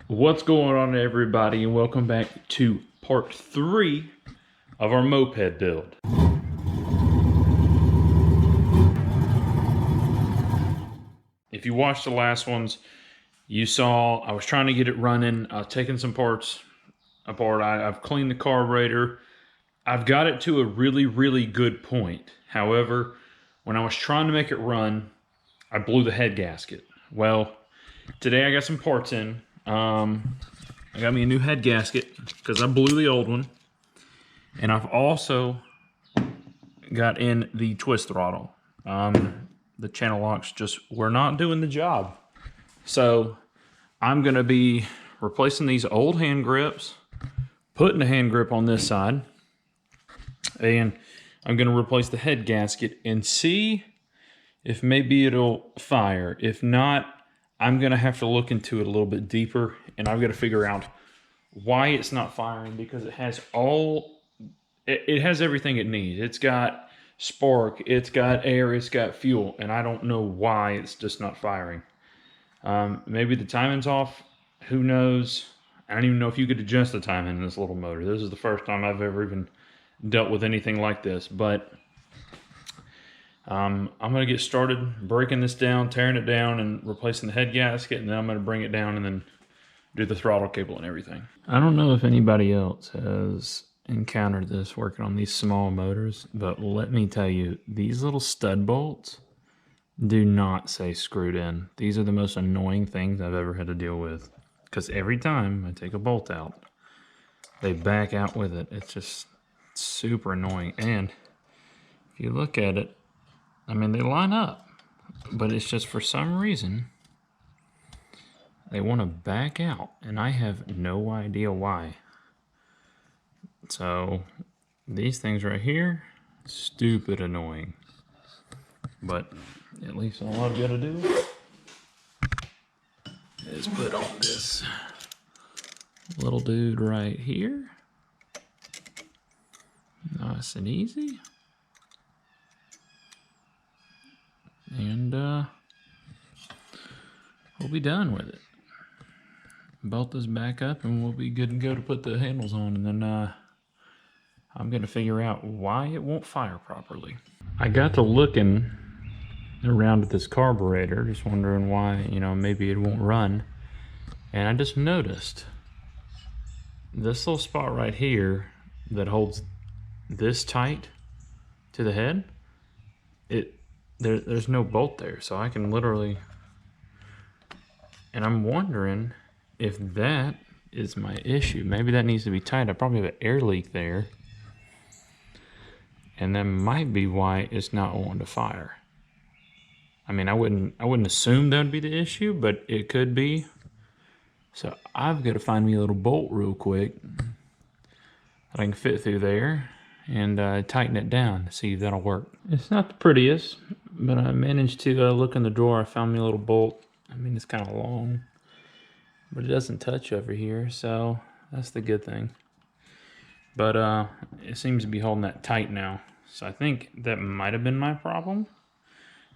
What's going on, everybody, and welcome back to part 3 of our moped build. If you watched the last ones, you saw I was trying to get it running. I've taken some parts apart. I've cleaned the carburetor. I've got it to a really good point. However, when I was trying to make it run, I blew the head gasket. Well, today I got some parts in. I got me a new head gasket because I blew the old one. And I've also got in the twist throttle. The channel locks just were not doing the job. So I'm gonna be replacing these old hand grips, putting a hand grip on this side, and I'm gonna replace the head gasket and see if maybe it'll fire. If not, I'm gonna have to look into it a little bit deeper, and I've got to figure out why it's not firing, because it has it has everything it needs. It's got spark, it's got air, it's got fuel, and I don't know why it's just not firing. Maybe the timing's off, who knows? I don't even know if you could adjust the timing in this little motor. This is the first time I've ever even dealt with anything like this, but I'm gonna get started breaking this down, tearing it down, and replacing the head gasket, and then I'm gonna bring it down and then do the throttle cable and everything. I don't know if anybody else has encountered this working on these small motors, but let me tell you, these little stud bolts do not say screwed in. These are the most annoying things I've ever had to deal with, because every time I take a bolt out, they back out with it. It's just super annoying. And if you look at it, I mean, they line up, but it's just for some reason they want to back out, and I have no idea why. So these things right here, stupid annoying. But at least all I've got to do is put on this little dude right here. Nice and easy. And we'll be done with it. Bolt this back up and we'll be good to go to put the handles on, and then I'm going to figure out why it won't fire properly. I got to looking around at this carburetor, just wondering why, maybe it won't run. And I just noticed this little spot right here that holds this tight to the head, there's no bolt there, so I can literally, and I'm wondering if that is my issue. Maybe that needs to be tight. I probably have an air leak there, and that might be why it's not wanting to fire. I mean, I wouldn't assume that would be the issue, but it could be. So I've got to find me a little bolt real quick that I can fit through there and tighten it down to see if that'll work. It's not the prettiest, but I managed to look in the drawer. I found me a little bolt. I mean, it's kind of long, but it doesn't touch over here, so that's the good thing. But it seems to be holding that tight now. So I think that might have been my problem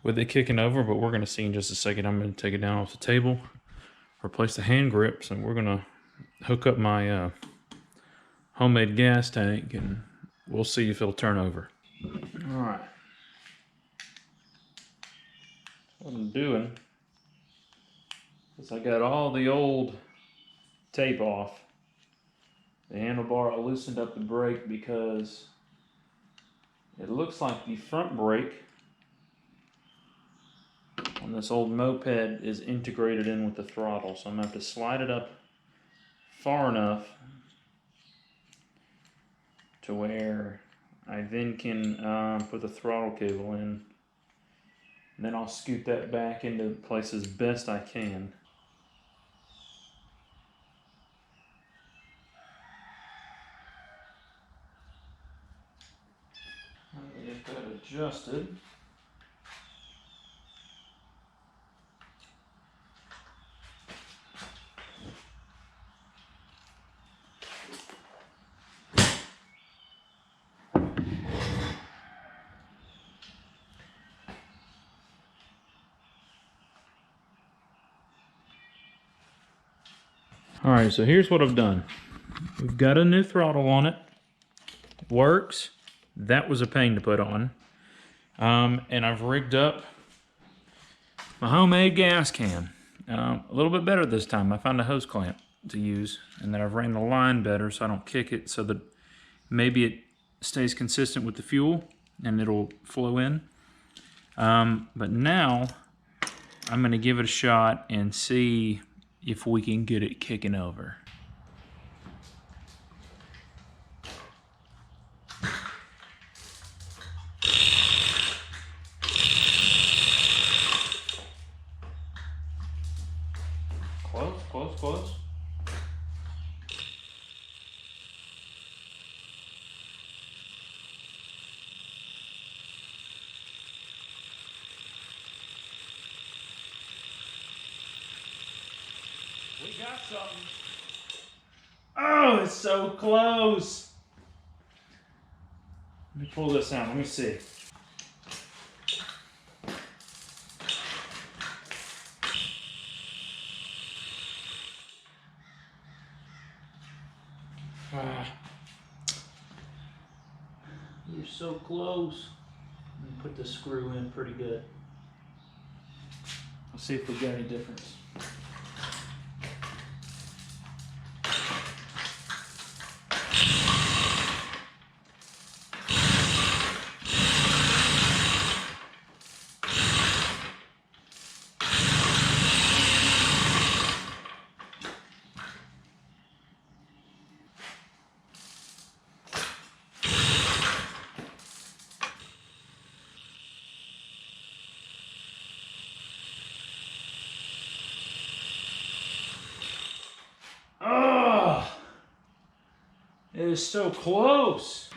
with it kicking over, but we're going to see in just a second. I'm going to take it down off the table, replace the hand grips, and we're going to hook up my homemade gas tank, and we'll see if it'll turn over. All right. What I'm doing is I got all the old tape off the handlebar. I loosened up the brake because it looks like the front brake on this old moped is integrated in with the throttle, so I'm going to have to slide it up far enough to where I then can put the throttle cable in, and then I'll scoot that back into place as best I can. I'm going to get that adjusted. All right, so here's what I've done. We've got a new throttle on it. It works. That was a pain to put on. And I've rigged up my homemade gas can. A little bit better this time. I found a hose clamp to use, and then I've ran the line better so I don't kick it, so that maybe it stays consistent with the fuel and it'll flow in. But now I'm gonna give it a shot and see if we can get it kicking over. Close, close, close. We got something. Oh, it's so close. Let me pull this out. Let me see. You're so close. Let me put the screw in pretty good. Let's see if we got any difference. Oh, it is so close.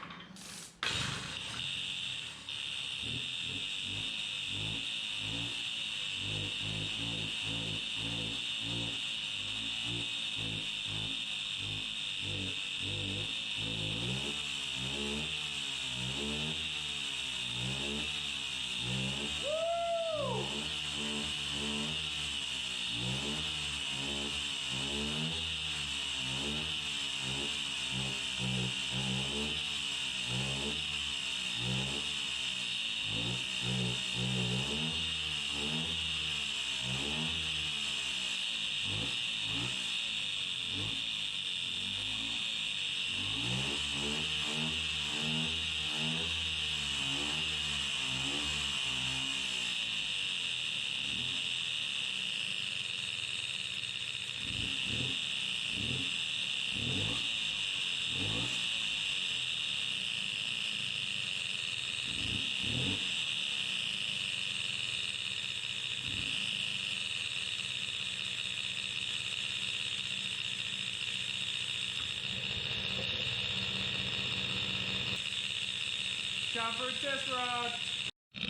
Time for a test ride.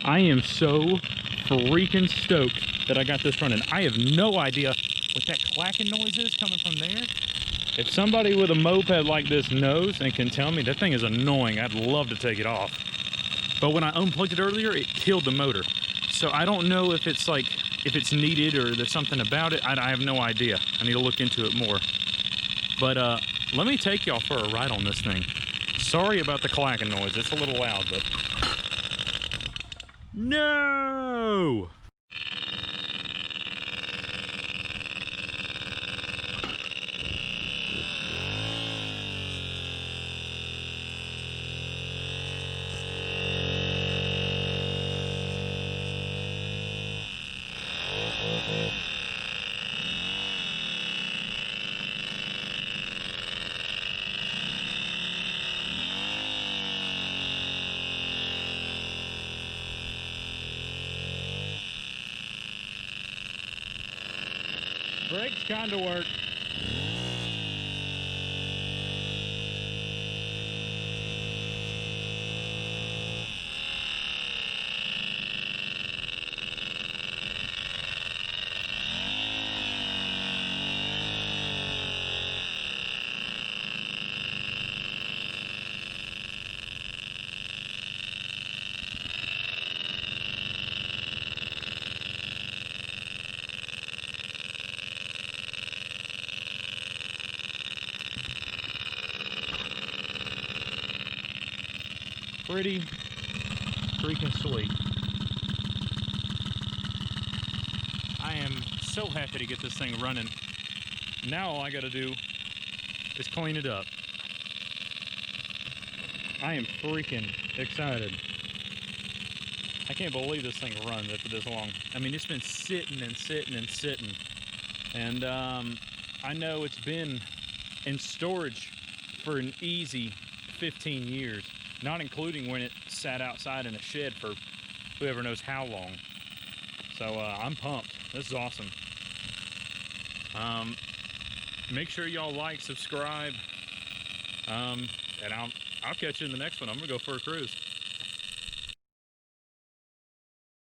I am so freaking stoked that I got this running. I have no idea what that clacking noise is coming from there. If somebody with a moped like this knows and can tell me, that thing is annoying. I'd love to take it off. But when I unplugged it earlier, it killed the motor. So I don't know if it's like, if it's needed or there's something about it. I have no idea. I need to look into it more. But let me take y'all for a ride on this thing. Sorry about the clacking noise. It's a little loud, but... No! Brakes kind of work. Pretty freaking sweet. I am so happy to get this thing running. Now all I gotta do is clean it up. I am freaking excited. I can't believe this thing runs after this long. I mean, it's been sitting and sitting and sitting. And I know it's been in storage for an easy 15 years, not including when it sat outside in a shed for whoever knows how long. So I'm pumped. This is awesome. Make sure y'all like, subscribe, and I'll catch you in the next one. I'm gonna go for a cruise.